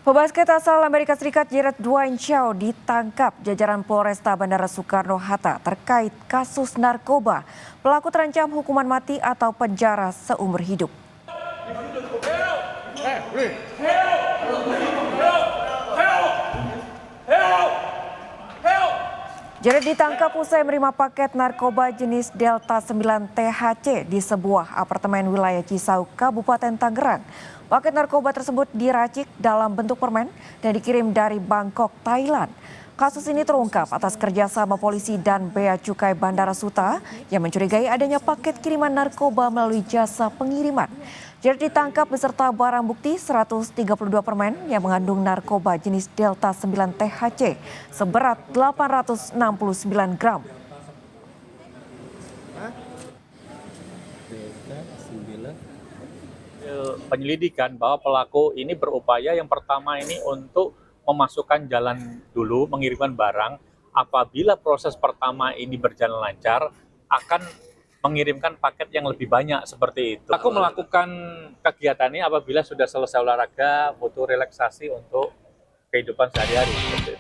Pebasket asal Amerika Serikat Jared Dwayne Chow ditangkap jajaran Polresta Bandara Soekarno-Hatta terkait kasus narkoba. Pelaku terancam hukuman mati atau penjara seumur hidup. Jared ditangkap usai menerima paket narkoba jenis Delta 9 THC di sebuah apartemen wilayah Cisauk, Kabupaten Tangerang. Paket narkoba tersebut diracik dalam bentuk permen dan dikirim dari Bangkok, Thailand. Kasus ini terungkap atas kerjasama polisi dan Bea Cukai Bandara Suta yang mencurigai adanya paket kiriman narkoba melalui jasa pengiriman. Jared ditangkap beserta barang bukti 132 permen yang mengandung narkoba jenis Delta 9 THC seberat 869 gram. Penyelidikan bahwa pelaku ini berupaya yang pertama ini untuk memasukkan jalan dulu, mengirimkan barang. Apabila proses pertama ini berjalan lancar, akan mengirimkan paket yang lebih banyak seperti itu. Aku melakukan kegiatan ini apabila sudah selesai olahraga, butuh relaksasi untuk kehidupan sehari-hari.